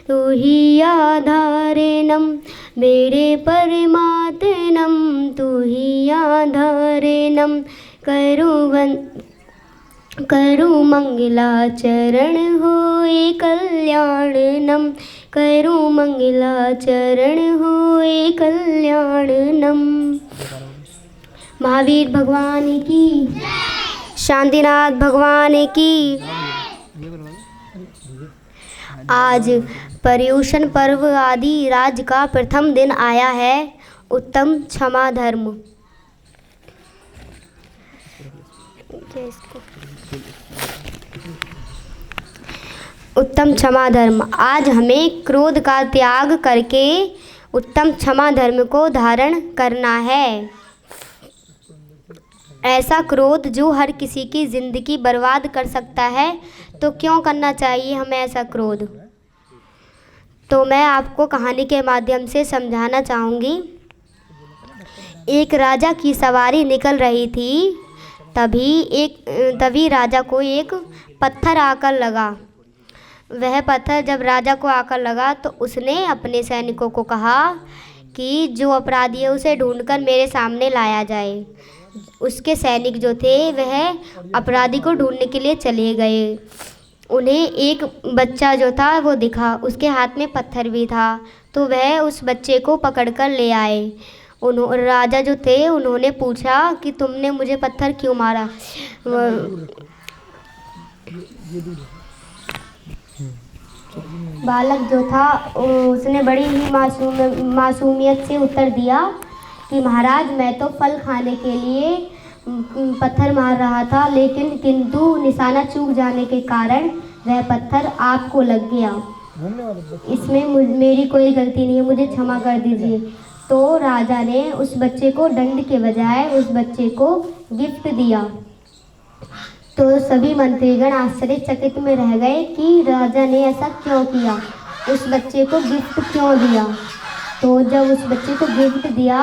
तू ही आधारेणम मेरे परमात्मनम तू ही आधारेणम करो मंगलाचरण होए कल्याणनम करो मंगलाचरण होए कल्याणनम। महावीर भगवान की, शांतिनाथ भगवान की। आज पर्युषण पर्व आदि राज का प्रथम दिन आया है। उत्तम क्षमा धर्म। उत्तम क्षमा धर्म। आज हमें क्रोध का त्याग करके उत्तम क्षमा धर्म को धारण करना है। ऐसा क्रोध जो हर किसी की ज़िंदगी बर्बाद कर सकता है, तो क्यों करना चाहिए हमें ऐसा क्रोध। तो मैं आपको कहानी के माध्यम से समझाना चाहूँगी। एक राजा की सवारी निकल रही थी। तभी राजा को एक पत्थर आकर लगा। वह पत्थर जब राजा को आकर लगा तो उसने अपने सैनिकों को कहा कि जो अपराधी है उसे ढूंढकर मेरे सामने लाया जाए। उसके सैनिक जो थे वह अपराधी को ढूंढने के लिए चले गए। उन्हें एक बच्चा जो था वो दिखा, उसके हाथ में पत्थर भी था, तो वह उस बच्चे को पकड़कर ले आए। राजा जो थे उन्होंने पूछा कि तुमने मुझे पत्थर क्यों मारा। बालक जो था उसने बड़ी ही मासूमियत से उत्तर दिया कि महाराज मैं तो फल खाने के लिए पत्थर मार रहा था, किंतु निशाना चूक जाने के कारण वह पत्थर आपको लग गया। इसमें मेरी कोई गलती नहीं है, मुझे क्षमा कर दीजिए। तो राजा ने उस बच्चे को दंड के बजाय उस बच्चे को गिफ्ट दिया। तो सभी मंत्रीगण आश्चर्यचकित में रह गए कि राजा ने ऐसा क्यों किया, उस बच्चे को गिफ्ट क्यों दिया। तो जब उस बच्चे को गिफ्ट दिया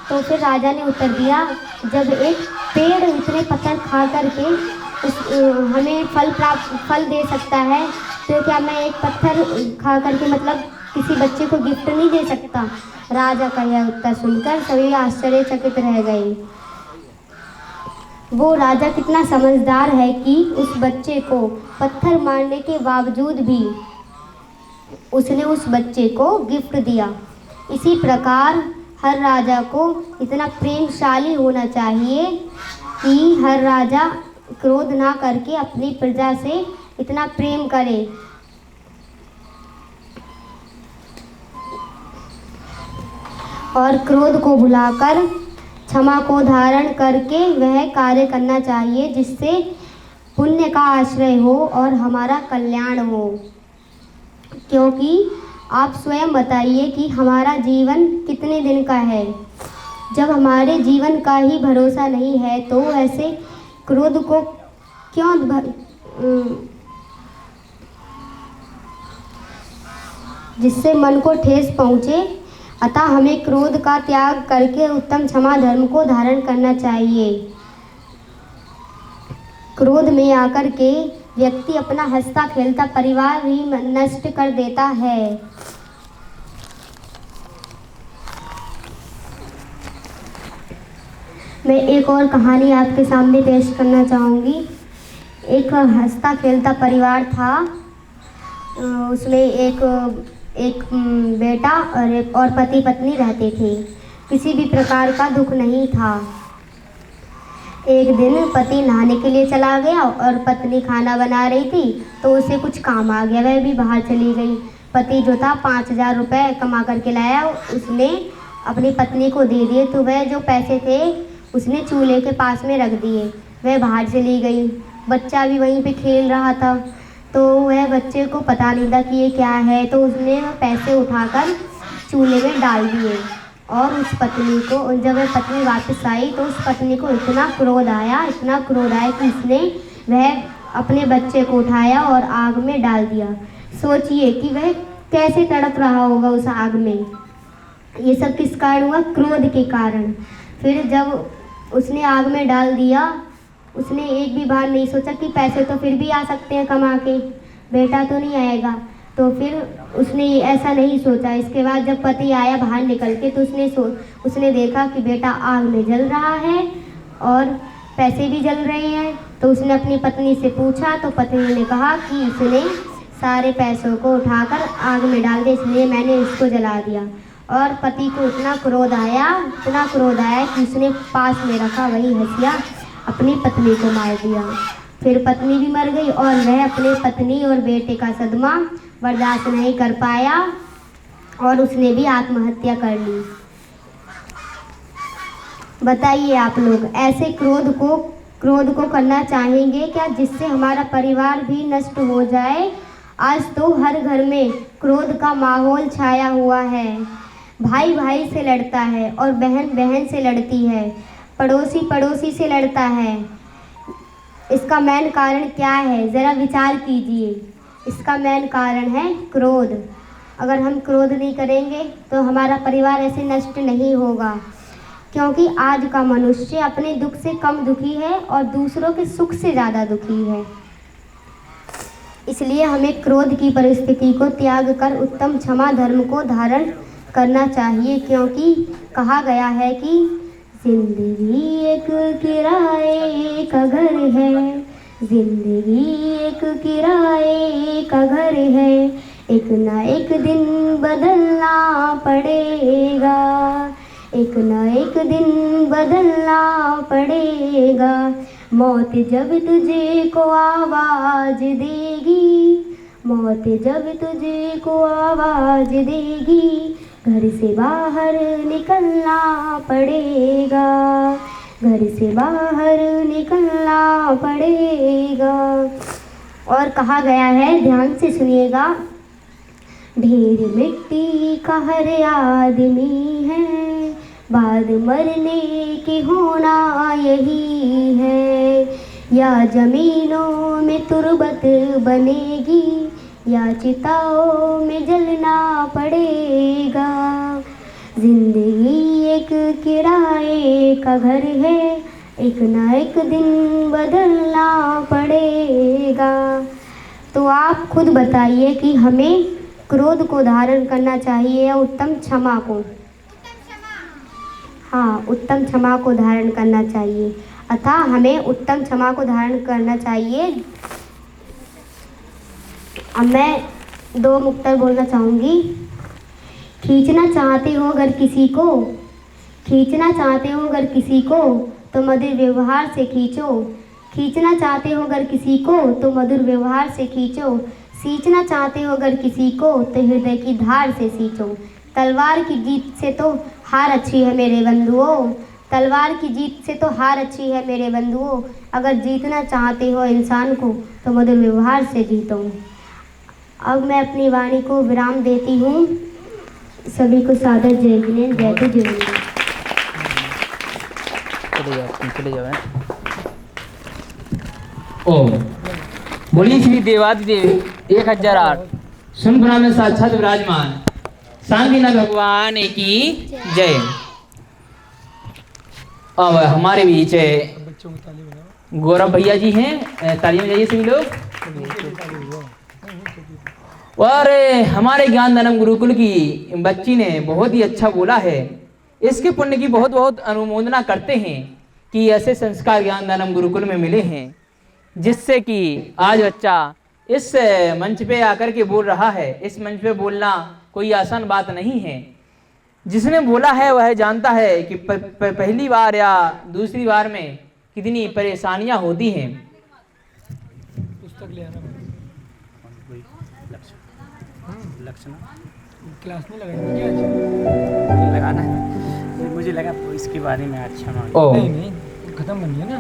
तो फिर राजा ने उत्तर दिया, जब एक पेड़ इतने पत्थर खा करके हमें फल दे सकता है, तो क्या मैं एक पत्थर खा करके मतलब किसी बच्चे को गिफ्ट नहीं दे सकता। राजा का यह उत्तर सुनकर सभी आश्चर्यचकित रह गए। वो राजा कितना समझदार है कि उस बच्चे को पत्थर मारने के बावजूद भी उसने उस बच्चे को गिफ्ट दिया। इसी प्रकार हर राजा को इतना प्रेमशाली होना चाहिए कि हर राजा क्रोध ना करके अपनी प्रजा से इतना प्रेम करे। और क्रोध को भुलाकर क्षमा को धारण करके वह कार्य करना चाहिए जिससे पुण्य का आश्रय हो और हमारा कल्याण हो। क्योंकि आप स्वयं बताइए कि हमारा जीवन कितने दिन का है। जब हमारे जीवन का ही भरोसा नहीं है तो ऐसे क्रोध को क्यों जिससे मन को ठेस पहुँचे। अतः हमें क्रोध का त्याग करके उत्तम क्षमा धर्म को धारण करना चाहिए। क्रोध में आकर के व्यक्ति अपना हंसता खेलता परिवार ही नष्ट कर देता है। मैं एक और कहानी आपके सामने पेश करना चाहूँगी। एक हंसता खेलता परिवार था। उसमें एक बेटा और पति पत्नी रहते थे। किसी भी प्रकार का दुख नहीं था। एक दिन पति नहाने के लिए चला गया और पत्नी खाना बना रही थी, तो उसे कुछ काम आ गया, वह भी बाहर चली गई। पति जो था 5,000 रुपये कमा करके लाया, उसने अपनी पत्नी को दे दिए। तो वह जो पैसे थे उसने चूल्हे के पास में रख दिए। वह बाहर चली गई। बच्चा भी वहीं पे खेल रहा था, तो वह बच्चे को पता नहीं था कि ये क्या है, तो उसने पैसे उठाकर चूल्हे में डाल दिए। और उस पत्नी को, जब वह पत्नी वापस आई तो उस पत्नी को इतना क्रोध आया कि उसने वह अपने बच्चे को उठाया और आग में डाल दिया। सोचिए कि वह कैसे तड़प रहा होगा उस आग में। ये सब किस कारण हुआ? क्रोध के कारण। फिर जब उसने आग में डाल दिया, उसने एक भी बार नहीं सोचा कि पैसे तो फिर भी आ सकते हैं कमा के, बेटा तो नहीं आएगा। तो फिर उसने ऐसा नहीं सोचा। इसके बाद जब पति आया बाहर निकल के तो उसने देखा कि बेटा आग में जल रहा है और पैसे भी जल रहे हैं। तो उसने अपनी पत्नी से पूछा तो पत्नी ने कहा कि उसने सारे पैसों को उठाकर आग में डाल दिया, इसलिए मैंने इसको जला दिया। और पति को इतना क्रोध आया कि उसने पास में रखा वही हंसिया अपनी पत्नी को मार दिया। फिर पत्नी भी मर गई और वह अपने पत्नी और बेटे का सदमा बर्दाश्त नहीं कर पाया और उसने भी आत्महत्या कर ली। बताइए आप लोग ऐसे क्रोध को करना चाहेंगे क्या, जिससे हमारा परिवार भी नष्ट हो जाए? आज तो हर घर में क्रोध का माहौल छाया हुआ है। भाई भाई से लड़ता है और बहन बहन से लड़ती है, पड़ोसी पड़ोसी से लड़ता है। इसका मेन कारण क्या है, ज़रा विचार कीजिए। इसका मेन कारण है क्रोध। अगर हम क्रोध नहीं करेंगे तो हमारा परिवार ऐसे नष्ट नहीं होगा, क्योंकि आज का मनुष्य अपने दुख से कम दुखी है और दूसरों के सुख से ज़्यादा दुखी है। इसलिए हमें क्रोध की परिस्थिति को त्याग कर उत्तम क्षमा धर्म को धारण करना चाहिए, क्योंकि कहा गया है कि जिंदगी एक किराए का घर है, जिंदगी एक किराए का घर है, एक ना एक दिन बदलना पड़ेगा, एक ना एक दिन बदलना पड़ेगा। मौत जब तुझे को आवाज देगी, मौत जब तुझे को आवाज देगी, घर से बाहर निकलना पड़ेगा, घर से बाहर निकलना पड़ेगा। और कहा गया है, ध्यान से सुनिएगा, ढेर मिट्टी का हर आदमी है, बाद मरने के होना यही है, या जमीनों में तुरबत बनेगी या चिताओं में जलना पड़ेगा। जिंदगी एक किराए का घर है, एक ना एक दिन बदलना पड़ेगा। तो आप खुद बताइए कि हमें क्रोध को धारण करना चाहिए या उत्तम क्षमा को? हाँ, उत्तम क्षमा को धारण करना चाहिए। अतः हमें उत्तम क्षमा को धारण करना चाहिए। अब मैं दो मुक्तक बोलना चाहूँगी। खींचना चाहते हो अगर किसी को, खींचना चाहते हो अगर किसी को तो मधुर व्यवहार से खींचो, खींचना चाहते हो अगर किसी को तो मधुर व्यवहार से खींचो, सींचना चाहते हो अगर किसी को तो हृदय की धार से सींचो। तलवार की जीत से तो हार अच्छी है मेरे बंधुओं, तलवार की जीत से तो हार अच्छी है मेरे बंधुओं। अगर जीतना चाहते हो इंसान को तो मधुर व्यवहार से जीतो। अब मैं अपनी वाणी को विराम देती हूँ। सभी को सादर जय जिनेंद्र, जय तो जिनेंद्र। चले जाओ। ओम बोलिए श्री देवादिदेव 1008 सुनपुरा में साक्षात विराजमान शांतिनाथ भगवान की जय। अब हमारे बीच गौरव भैया जी हैं, ताली में जाइए सभी लोग। और हमारे ज्ञान धर्म गुरुकुल की बच्ची ने बहुत ही अच्छा बोला है। इसके पुण्य की बहुत बहुत अनुमोदना करते हैं कि ऐसे संस्कार ज्ञान धर्म गुरुकुल में मिले हैं, जिससे कि आज बच्चा इस मंच पे आकर के बोल रहा है। इस मंच पे बोलना कोई आसान बात नहीं है। जिसने बोला है वह जानता है कि पहली बार या दूसरी बार में कितनी परेशानियां होती हैं। पुस्तक ले आना, क्लास में लगाना है। मुझे लगा इसके बारे में अच्छा नहीं खत्म बन गया ना।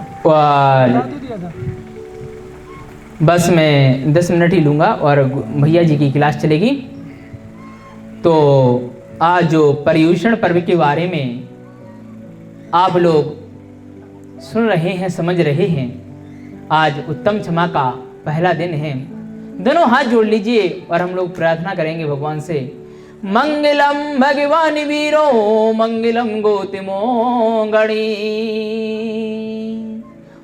बस मैं 10 मिनट ही लूँगा और भैया जी की क्लास चलेगी। तो आज जो पर्युषण पर्व के बारे में आप लोग सुन रहे हैं, समझ रहे हैं, आज उत्तम क्षमा का पहला दिन है। दोनों हाथ जोड़ लीजिए और हम लोग प्रार्थना करेंगे भगवान से। मंगलम भगवान वीरो मंगलम गौतमो गणी,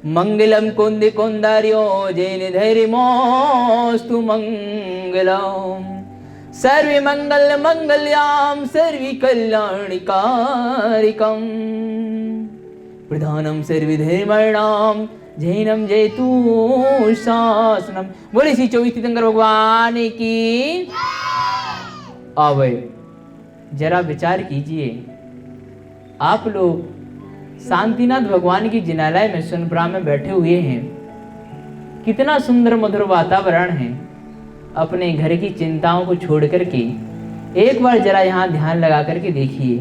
मंगलम कुंद कुंदार्यो जैन धैर्यमोस्तु मंगलम। सर्वे मंगल मंगल्याम सर्वे कल्याणिकारिकम प्रधानम सर्वधर्माणाम जैनम जयतु शासनम। बोले श्री 24 तीर्थंकर भगवान की। अब जरा विचार कीजिए, आप लोग शांतिनाथ भगवान की जिनालय में सोनपुरा में बैठे हुए हैं, कितना सुंदर मधुर वातावरण है। अपने घर की चिंताओं को छोड़ करके एक बार जरा यहाँ ध्यान लगा करके देखिए,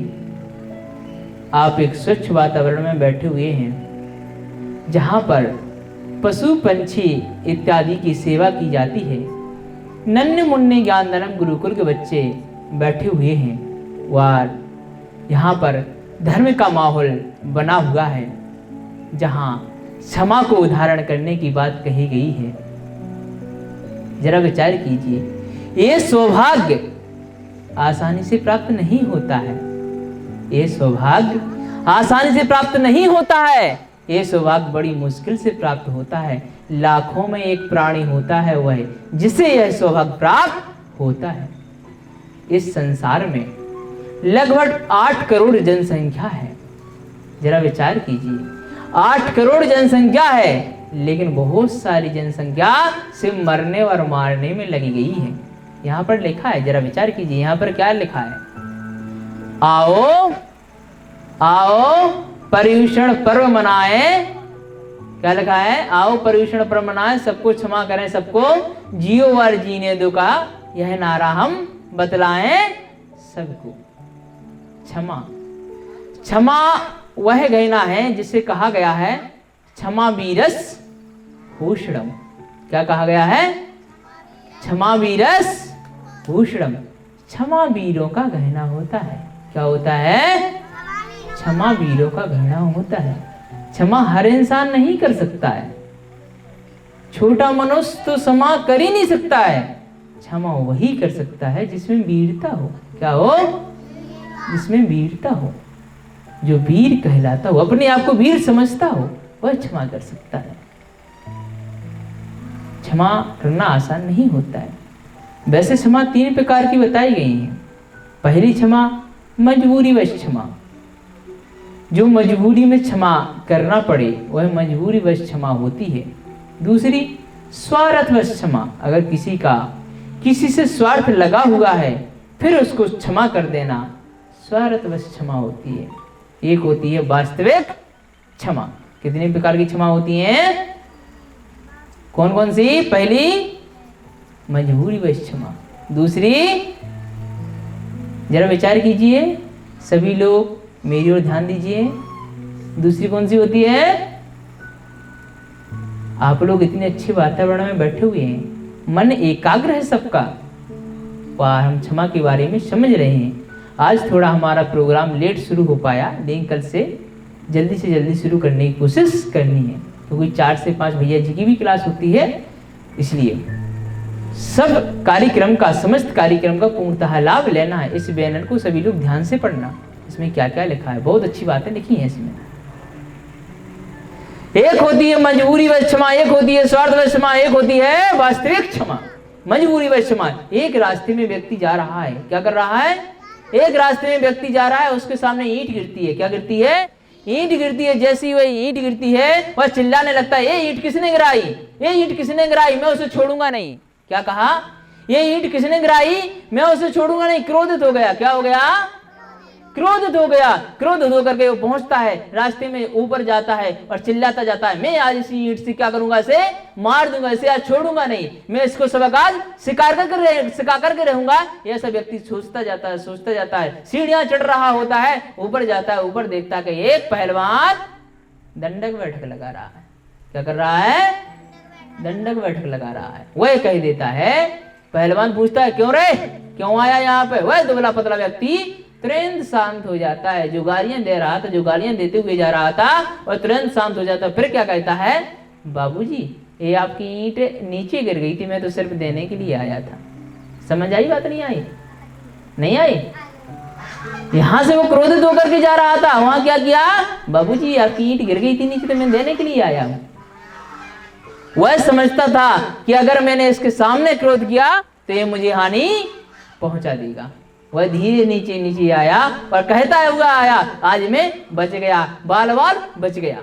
आप एक स्वच्छ वातावरण में बैठे हुए हैं जहाँ पर पशु पंछी इत्यादि की सेवा की जाती है। नन्हे मुन्ने ज्ञानदानम गुरुकुल के बच्चे बैठे हुए हैं और यहाँ पर धर्म का माहौल बना हुआ है जहाँ क्षमा को उदाहरण करने की बात कही गई है। जरा विचार कीजिए, ये सौभाग्य आसानी से प्राप्त नहीं होता है। ये सौभाग्य आसानी से प्राप्त नहीं होता है। ये सौभाग्य बड़ी मुश्किल से प्राप्त होता है। लाखों में एक प्राणी होता है वह जिसे यह सौभाग्य प्राप्त होता है। इस संसार में लगभग 8 करोड़ जनसंख्या है। जरा विचार कीजिए, 8 करोड़ जनसंख्या है, लेकिन बहुत सारी जनसंख्या सिर्फ मरने और मारने में लगी गई है। यहाँ पर लिखा है, जरा विचार कीजिए, यहाँ पर क्या लिखा है? आओ आओ पर्युषण पर्व मनाएं। क्या लिखा है? आओ पर्युषण पर्व मनाएं, सबको क्षमा करें, सबको जियो और जीने दो का यह नारा हम बतलाएं सबको। क्षमा, क्षमा वह गहना है जिसे कहा गया है क्षमा वीरस भूषणम। क्या कहा गया है? क्षमा वीरस भूषणम। क्षमा वीरों का गहना होता है। क्या होता है? क्षमा वीरों का गहना होता है। क्षमा हर इंसान नहीं कर सकता है। छोटा मनुष्य तो क्षमा कर ही नहीं सकता है। क्षमा वही कर सकता है जिसमें वीरता हो। क्या हो? जिसमें वीरता हो, जो वीर कहलाता हो, अपने आप को वीर समझता हो, वह क्षमा कर सकता है। क्षमा करना आसान नहीं होता है। वैसे क्षमा 3 प्रकार की बताई गई है। पहली क्षमा मजबूरी वश क्षमा, जो मजबूरी में क्षमा करना पड़े वह मजबूरी वश क्षमा होती है। दूसरी स्वार्थ वश क्षमा, अगर किसी से स्वार्थ लगा हुआ है फिर उसको क्षमा कर देना स्वार्थ वश क्षमा होती है। एक होती है वास्तविक क्षमा। कितने प्रकार की क्षमा होती हैं? कौन कौन सी? पहली मजबूरी वश क्षमा, दूसरी, जरा विचार कीजिए सभी लोग, मेरी ओर ध्यान दीजिए, दूसरी कौन सी होती है? आप लोग इतने अच्छे वातावरण में बैठे हुए हैं, मन एकाग्र है सबका, और हम क्षमा के बारे में समझ रहे हैं। आज थोड़ा हमारा प्रोग्राम लेट शुरू हो पाया, लेकिन कल से जल्दी शुरू करने की कोशिश करनी है, क्योंकि 4 से 5 भैया जी की भी क्लास होती है। इसलिए सब कार्यक्रम का, समस्त कार्यक्रम का पूर्णतः लाभ लेना है। इस बैनर को सभी लोग ध्यान से पढ़ना, इसमें क्या क्या लिखा है, बहुत अच्छी बातें लिखी हैं इसमें। एक होती है मजबूरी वश क्षमा, एक होती है स्वार्थ वश क्षमा, एक होती है वास्तविक क्षमा। मजबूरी वश क्षमा, एक रास्ते में व्यक्ति जा रहा है, क्या कर रहा है? एक रास्ते में व्यक्ति जा रहा है, उसके सामने ईंट गिरती है। क्या गिरती है? ईंट गिरती है। जैसी वह ईंट गिरती है वह चिल्लाने लगता है, ये ईंट किसने गिराई? ये ईंट किसने गिराई? मैं उसे छोड़ूंगा नहीं। क्या कहा? ये ईंट किसने गिराई? मैं उसे छोड़ूंगा नहीं। क्रोधित हो गया। क्या हो गया? क्रोधित हो गया। क्रोधित होकर के वो पहुंचता है, रास्ते में ऊपर जाता है और चिल्लाता जाता है, मैं आज इसी ईंट से क्या करूंगा? इसे मार दूंगा, इसे आज छोड़ूंगा नहीं, मैं इसको सबक आज सिखा करके रहूंगा। ऐसा व्यक्ति सोचता जाता है, सीढ़ियां चढ़ रहा होता है, ऊपर जाता है, ऊपर देखता है कि एक पहलवान दंडक बैठक लगा रहा है। क्या कर रहा है? दंडक बैठक लगा रहा है। वह कह देता है, पहलवान पूछता है, क्यों रे, क्यों आया यहाँ पे? वह दुबला पतला व्यक्ति तुरंत शांत हो जाता है। जो गालियां दे रहा था, जो गालियां देते हुए जा रहा था, वह तुरंत शांत हो जाता है। फिर क्या कहता है? बाबूजी, ये आपकी ईंट नीचे गिर गई थी, मैं तो सिर्फ देने के लिए आया था। समझ आई बात? नहीं आई? नहीं आई? यहां से वो क्रोधित होकर के जा रहा था, वहां क्या किया? बाबूजी, आपकी ईंट गिर गई थी नीचे, तो मैं देने के लिए आया हूं। वह समझता था कि अगर मैंने इसके सामने क्रोध किया तो ये मुझे हानि पहुंचा देगा। वह धीरे नीचे नीचे आया और कहता हुआ आया, आज मैं बच गया, बाल बाल बच गया।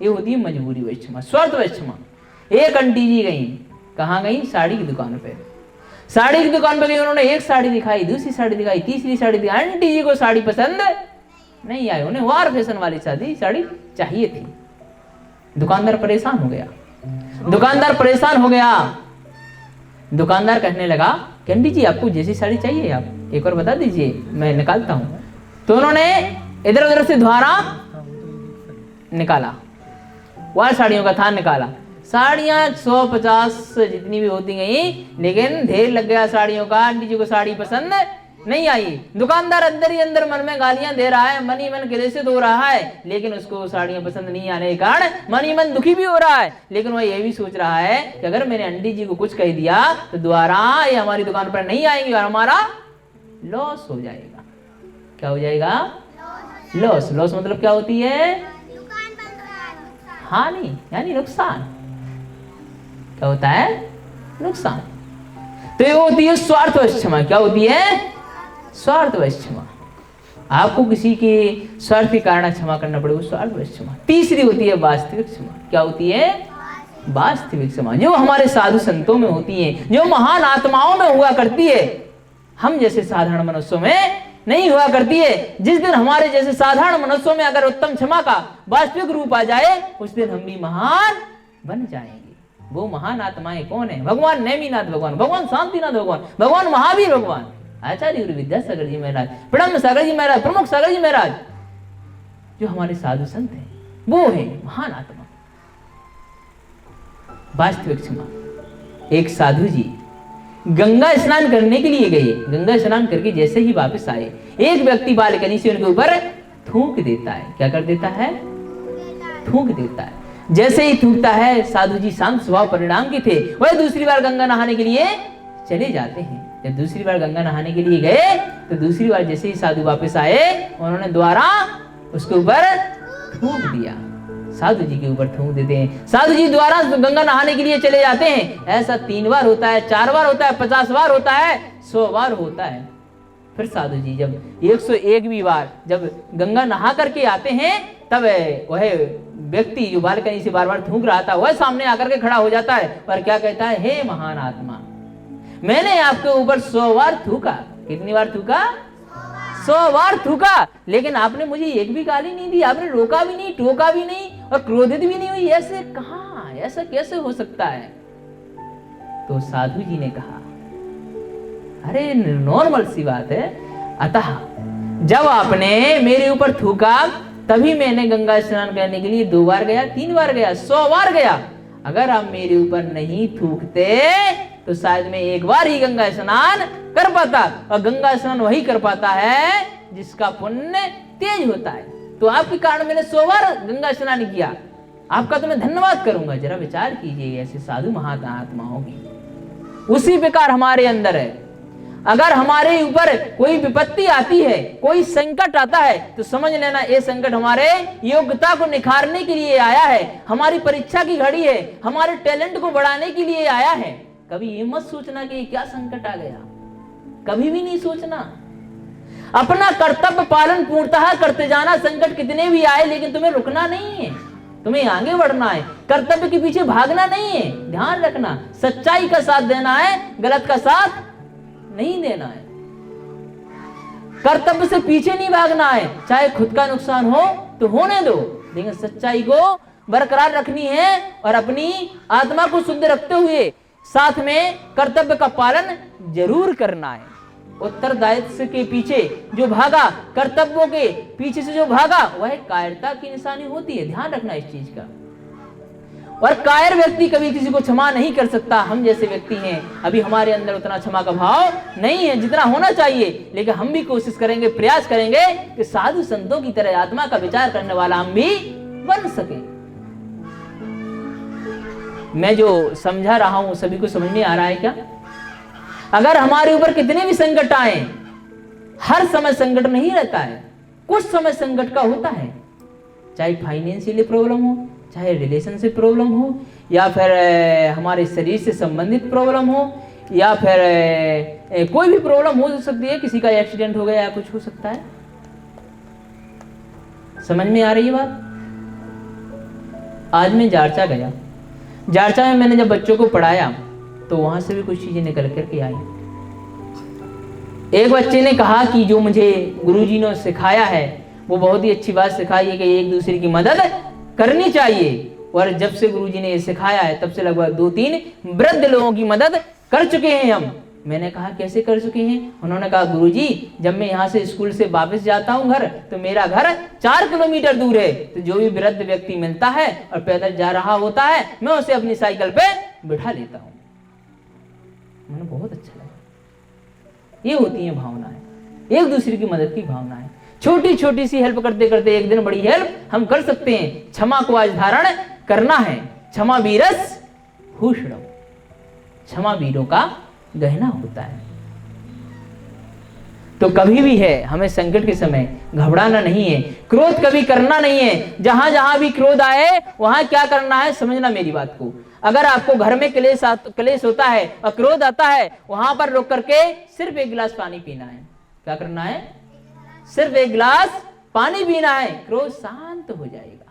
ये होती है मजबूरी व क्षमा, स्वार्थ व क्षमा। एक आंटी जी गई, कहाँ गई? साड़ी की दुकान पे। साड़ी की दुकान पे गई, उन्होंने एक साड़ी दिखाई, दूसरी साड़ी दिखाई, तीसरी साड़ी दिखाई। आंटी जी को साड़ी पसंद नहीं आई, उन्हें वार फैशन वाली साड़ी चाहिए थी। दुकानदार परेशान हो गया। दुकानदार कहने लगा कि आंटी जी आपको जैसी साड़ी चाहिए आप एक और बता दीजिए, मैं निकालता हूँ। तो उन्होंने इधर उधर से द्वारा निकाला, वह साड़ियों का थान निकाला। साड़ियाँ 150 जितनी भी होती गई, लेकिन ढेर लग गया साड़ियों का। आंटी जी को साड़ी पसंद नहीं आई। दुकानदार अंदर ही अंदर मन में गालियां दे रहा है, मन ही मन क्लेशित हो रहा है, लेकिन उसको साड़ियां पसंद नहीं आने के कारण मन ही मन दुखी भी हो रहा है। लेकिन वह ये भी सोच रहा है कि अगर मैंने आंटी जी को कुछ कह दिया तो दोबारा ये हमारी दुकान पर नहीं आएंगे और हमारा लॉस हो जाएगा। क्या हो जाएगा? लॉस। लॉस मतलब क्या होती है? हानि, यानी नुकसान। क्या होता है? नुकसान। तो ये होती है स्वार्थ व क्षमा। क्या होती है? स्वार्थ व क्षमा। आपको किसी के स्वार्थ के कारण क्षमा करना पड़े, वो स्वार्थ व क्षमा। तीसरी होती है वास्तविक क्षमा। क्या होती है? वास्तविक क्षमा, जो हमारे साधु संतों में होती है, जो महान आत्माओं में हुआ करती है, हम जैसे साधारण मनुष्यों में नहीं हुआ करती है। जिस दिन हमारे जैसे साधारण मनुष्यों में अगर उत्तम क्षमा का वास्तविक रूप आ जाए, उस दिन हम भी महान बन जाएंगे। वो महान आत्माएं कौन है? भगवान नेमिनाथ भगवान, भगवान शांतिनाथ भगवान, भगवान महावीर भगवान, आचार्य गुरु विद्यासागर जी महाराज, ब्रह्म सागर जी महाराज, प्रमुख सागर जी महाराज, जो हमारे साधु संत हैं, वो है महान आत्मा। वास्तविक क्षमा। एक साधु जी गंगा स्नान करने के लिए गए। गंगा स्नान करके जैसे ही वापस आए, एक व्यक्ति बालकनी से उनके ऊपर थूक देता है। क्या कर देता है? थूक देता है। जैसे ही थूकता है, साधु जी शांत स्वभाव परिणाम के थे, वह दूसरी बार गंगा नहाने के लिए चले जाते हैं। जब दूसरी बार गंगा नहाने के लिए गए, तो दूसरी बार जैसे ही साधु वापस आए, उन्होंने दोबारा उसके ऊपर थूक दिया। साधु जी के ऊपर थूक देते हैं। साधु जी दोबारा गंगा नहाने के लिए चले जाते हैं। ऐसा 3 बार होता है, 4 बार होता है, 50 बार होता है, 100 बार होता है। फिर साधु जी जब 101वीं बार जब गंगा नहा करके आते हैं, तब वह व्यक्ति जो बालकनी से बार बार थूक रहा था, वह सामने आकर के खड़ा हो जाता है और क्या कहता है? हे महान आत्मा, मैंने आपके ऊपर 100 बार थूका। कितनी बार थूका? 100 बार थूका, लेकिन आपने मुझे एक भी गाली नहीं दी, आपने रोका भी नहीं, टोका भी नहीं और क्रोधित भी नहीं हुई। ऐसे कहाँ? ऐसा कैसे हो सकता है? तो साधु जी ने कहा, अरे नॉर्मल सी बात है। अतः जब आपने मेरे ऊपर थूका, तभी मैंने गंगा स्नान करने के लिए 2 बार गया, 3 बार गया, 100 बार गया। अगर आप मेरे ऊपर नहीं थूकते तो शायद मैं 1 बार ही गंगा स्नान कर पाता, और गंगा स्नान वही कर पाता है जिसका पुण्य तेज होता है। तो आपके कारण मैंने 100 बार गंगा स्नान किया, आपका तो मैं धन्यवाद करूंगा। जरा विचार कीजिए ऐसे साधु महात्माओं की। उसी प्रकार हमारे अंदर है, अगर हमारे ऊपर कोई विपत्ति आती है, कोई संकट आता है, तो समझ लेना ये संकट हमारे योग्यता को निखारने के लिए आया है, हमारी परीक्षा की घड़ी है, हमारे टैलेंट को बढ़ाने के लिए आया है। कभी ये मत सोचना कि क्या संकट आ गया, कभी भी नहीं सोचना। अपना कर्तव्य पालन पूर्णतः करते जाना, संकट कितने भी आए, लेकिन तुम्हें रुकना नहीं है, तुम्हें आगे बढ़ना है, कर्तव्य के पीछे भागना नहीं है। ध्यान रखना, सच्चाई का साथ देना है, गलत का साथ नहीं देना है। कर्तव्य से पीछे नहीं भागना है, चाहे खुद का नुकसान हो तो होने दो, लेकिन सच्चाई को बरकरार रखनी है और अपनी आत्मा को शुद्ध रखते हुए साथ में कर्तव्य का पालन जरूर करना है। उत्तरदायित्व के पीछे जो भागा, कर्तव्यों के पीछे से जो भागा, वह कायरता की निशानी होती है। ध्यान रखना इस चीज का। और कायर व्यक्ति कभी किसी को क्षमा नहीं कर सकता। हम जैसे व्यक्ति हैं, अभी हमारे अंदर उतना क्षमा का भाव नहीं है जितना होना चाहिए, लेकिन हम भी कोशिश करेंगे, प्रयास करेंगे कि साधु संतों की तरह आत्मा का विचार करने वाला हम भी बन सके। मैं जो समझा रहा हूं सभी को समझ में आ रहा है क्या? अगर हमारे ऊपर कितने भी संकट आए, हर समय संकट नहीं रहता है, कुछ समय संकट का होता है, चाहे फाइनेंशियली प्रॉब्लम हो, चाहे रिलेशनशिप प्रॉब्लम हो, या फिर हमारे शरीर से संबंधित प्रॉब्लम हो, या फिर कोई भी प्रॉब्लम हो सकती है, किसी का एक्सीडेंट हो गया या कुछ हो सकता है। समझ में आ रही है बात? आज मैं जारचा गया, जारचा में मैंने जब बच्चों को पढ़ाया तो वहां से भी कुछ चीजें निकल करके आई। एक बच्चे ने कहा कि जो मुझे गुरुजी ने सिखाया है वो बहुत ही अच्छी बात सिखाई है कि एक दूसरे की मदद करनी चाहिए। और जब से गुरुजी ने ये सिखाया है तब से लगभग 2-3 वृद्ध लोगों की मदद कर चुके हैं हम। मैंने कहा कैसे कर चुके हैं? उन्होंने कहा गुरुजी जब मैं यहाँ से स्कूल से वापस जाता हूँ घर तो मेरा घर 4 किलोमीटर दूर है, तो जो भी वृद्ध व्यक्ति मिलता है और पैदल जा रहा होता है मैं उसे अपनी साइकिल पे बिठा लेता हूँ। मुझे बहुत अच्छा लगा। ये होती है भावनाएं, एक दूसरे की मदद की भावनाएं। छोटी छोटी सी हेल्प करते करते एक दिन बड़ी हेल्प हम कर सकते हैं। क्षमा को आज धारण करना है। क्षमा वीरस भूषणम, क्षमा वीरों का गहना होता है। तो कभी भी है हमें संकट के समय घबराना नहीं है, क्रोध कभी करना नहीं है। जहां जहां भी क्रोध आए वहां क्या करना है, समझना मेरी बात को। अगर आपको घर में क्लेश होता है और क्रोध आता है, वहां पर रुक करके सिर्फ 1 गिलास पानी पीना है। क्या करना है? सिर्फ 1 गिलास पानी पीना है, क्रोध शांत हो जाएगा।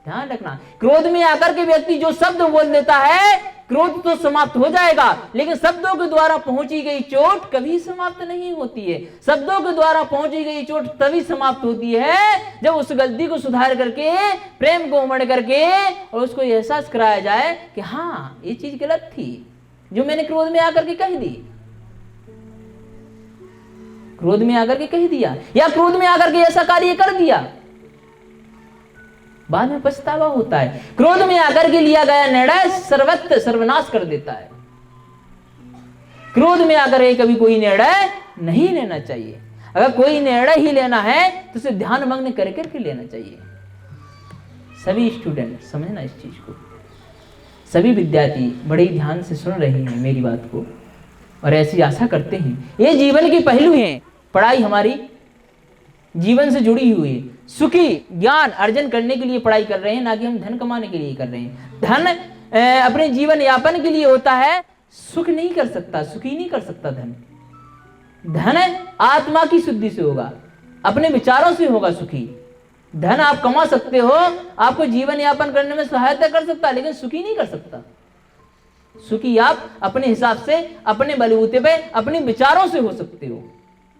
ध्यान रखना, क्रोध में आकर के व्यक्ति जो शब्द बोल देता है क्रोध तो समाप्त हो जाएगा, लेकिन शब्दों के द्वारा पहुंची गई चोट कभी समाप्त नहीं होती है। शब्दों के द्वारा पहुंची गई चोट तभी समाप्त होती है जब उस गलती को सुधार करके, प्रेम को उमड़ करके और उसको एहसास कराया जाए कि हाँ ये चीज गलत थी जो मैंने क्रोध में आकर के कह दी, क्रोध में आकर के कह दिया या क्रोध में आकर के ऐसा कार्य कर दिया, बाद में पछतावा होता है। क्रोध में आकर के लिया गया निर्णय सर्वत्र सर्वनाश कर देता है। क्रोध में आकर के कभी कोई निर्णय नहीं लेना चाहिए। अगर कोई निर्णय ही लेना है तो उसे ध्यान मग्न कर करके लेना चाहिए। सभी स्टूडेंट समझना इस चीज को, सभी विद्यार्थी बड़े ही ध्यान से सुन रहे हैं मेरी बात को और ऐसी आशा करते हैं। ये जीवन के पहलू हैं। पढ़ाई हमारी जीवन से जुड़ी हुई है। सुखी ज्ञान अर्जन करने के लिए पढ़ाई कर रहे हैं, ना कि हम धन कमाने के लिए कर रहे हैं। धन अपने जीवन यापन के लिए होता है, सुख नहीं कर सकता, सुखी नहीं कर सकता धन। धन आत्मा की शुद्धि से होगा, अपने विचारों से होगा सुखी। धन आप कमा सकते हो, आपको जीवन यापन करने में सहायता कर सकता, लेकिन सुखी नहीं कर सकता। सुखी आप अपने हिसाब से, अपने बलबूते पे, अपने विचारों से हो सकते हो।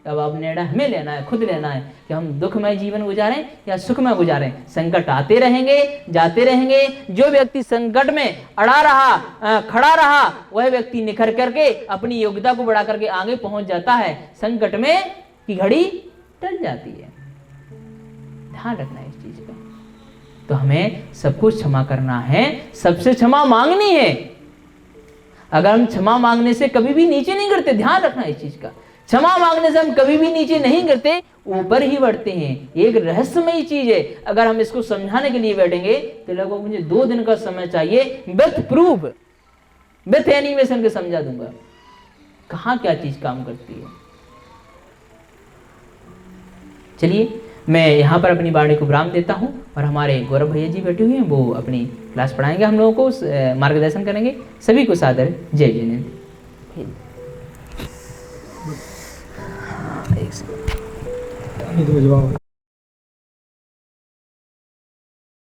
अब आप निर्णय हमें लेना है, खुद लेना है कि हम दुखमय जीवन गुजारें या सुखमय गुजारें। संकट आते रहेंगे, जाते रहेंगे। जो व्यक्ति संकट में अड़ा रहा, खड़ा रहा, वह व्यक्ति निखर करके अपनी योग्यता को बढ़ा करके आगे पहुंच जाता है। संकट में की घड़ी टल जाती है। ध्यान रखना है इस चीज का। तो हमें सब कुछ क्षमा करना है, सबसे क्षमा मांगनी है। अगर हम क्षमा मांगने से कभी भी नीचे नहीं गिरते, ध्यान रखना इस चीज का। क्षमा मांगने से हम कभी भी नीचे नहीं गिरते, ऊपर ही बढ़ते हैं। एक रहस्यमयी चीज है। अगर हम इसको समझाने के लिए बैठेंगे तो लगभग मुझे 2 दिन का समय चाहिए। विथ प्रूफ, विथ एनिमेशन के समझा दूंगा कहां क्या चीज काम करती है। चलिए मैं यहाँ पर अपनी वाणी को विराम देता हूँ और हमारे गौरव भैया जी बैठे हुए हैं, वो अपनी क्लास पढ़ाएंगे, हम लोगों को मार्गदर्शन करेंगे। सभी को सादर जय जिनेंद्र। जवाब